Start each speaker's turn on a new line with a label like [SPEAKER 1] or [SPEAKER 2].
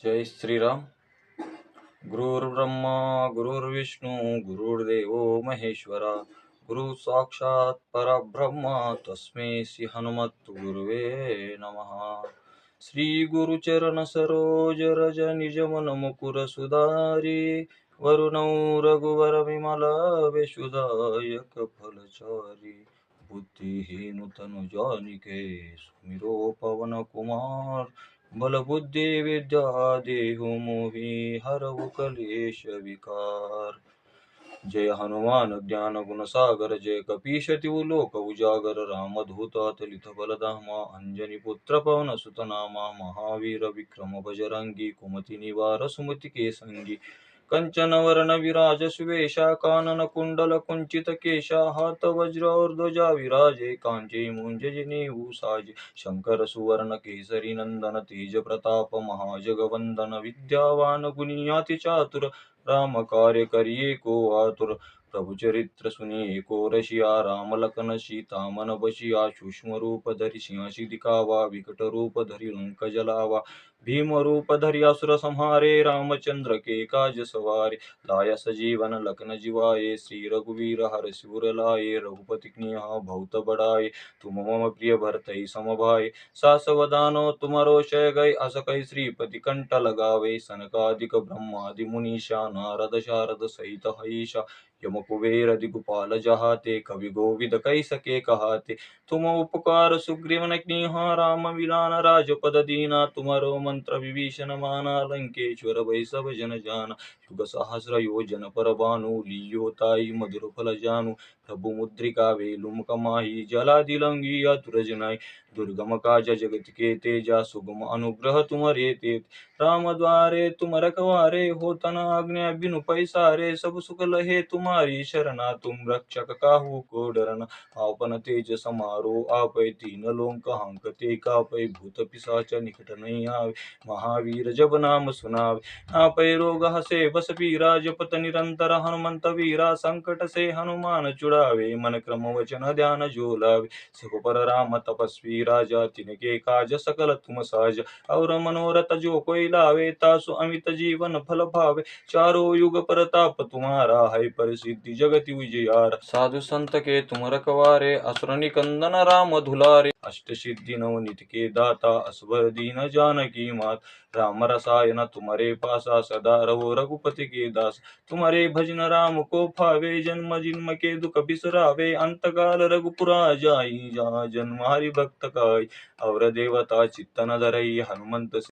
[SPEAKER 1] जय श्रीराम. गुरुर्ब्रह्मा गुरुर्विष्णू गुरुर्देवो महेश्वरा गुरु साक्षात परब्रह्म तस्मै श्री हनुमत गुरुवे नमः. श्री गुरुचरण सरोज रज निज मन मुकुर सुधारी वरुणौ रघुवर विमल वेशुदायक फलचारी बुद्धिहीन तनु जानिके सुमिरो पवन कुमार बल बुद्धि विद्या देहु मोहि हरहु कलेश विकार. जय हनुमान ज्ञान गुण सागर जय कपीश तिहु लोक उजागर रामधूत अतुलित बलधामा अंजनी पुत्र पवन सुत नामा महावीर विक्रम बजरंगी कुमति निवार सुमति के संगी कंचन वरण विराज सुवेशा कानन कुंडल कुंचित केशा हाथ वज्र और ध्वजा विराजे कांचे मुंज जनेऊ साजे शंकर सुवर्ण केसरी नंदन तेज प्रताप महाजगवंदन विद्यावान गुणी अति चातुर राम कार्य करिए को आतुर प्रभु चरित्र सुनिए को रसिया राम लखन सीता मन बसिया सूक्ष्म रूप धरि सिंहासी दिखावा विकट रूप धरि लंक जलावा भीम रूप धरि असुर संहारे रामचंद्र के काज सवारे लाया सजीवन लखन जिवाए श्री रघुवीर हर शिवर लाए रघुपति बहुत बड़ाए तुम मम प्रिय भरतहि समभाए सास वदानो तुमरो शय गए अस कहि श्रीपति कंठ लगावे सनकादिक ब्रह्मादि मुनीषा नारद शारद सहित हईषा यम कुबेर दिगपाल जहाते कवि गोविद कहि सके कहाते तुम उपकार सुग्रीव कीन्हा राम मिलान राजपद दीना तुम्हारो मंत्र विभीषण माना लंकेश्वर भय सब जन जाना युग सहस्र योजन पर भानु लियो ताई मधुर फल जानु प्रभु मुद्रिका वेलुम कमाही जला दिलंगी अतुर जनाई दुर्गम काज जगत के तेजा सुगम अनुग्रह तुम्हारे ते राम द्वारे तुम रखवारे होता न आज्ञा बिनु पैसारे सब सुख लहे तुम्हारी शरणा तुम रक्षक काहू को डरना आपन तेज समारो आपै तीन लोक हांकते कापै भूत पिशाच निकट नहीं आवे महावीर जब नाम सुनावे आपै रोग हसे बस पीरा जपत निरंतर हनुमंत वीरा संकट से हनुमान छुड़ावे मन क्रम वचन ध्यान जो लावे सब पर राम तपस्वी राजा तिनके काज सकल तुम साज और मनोरथ जो कोई लावे तासु अमित जीवन फल पावे चारों युग परताप तुम्हारा है प्रसिद्धि जगति उजियार साधु संत के तुम रखवारे असुर निकंदन राम दुलारे अष्ट सिद्धि नवनित के दाता असवर दीन जानकी मात राम रसायन तुम्हारे पासा सदा रहो रघुपति के दास तुम्हारे भजन राम को भावे जन्म जन्म के दुख बिसरावे अंत काल रघुपुरा जाई जहाँ जन्म हरि भक्त काई और देवता चित्तन धरई हनुमंत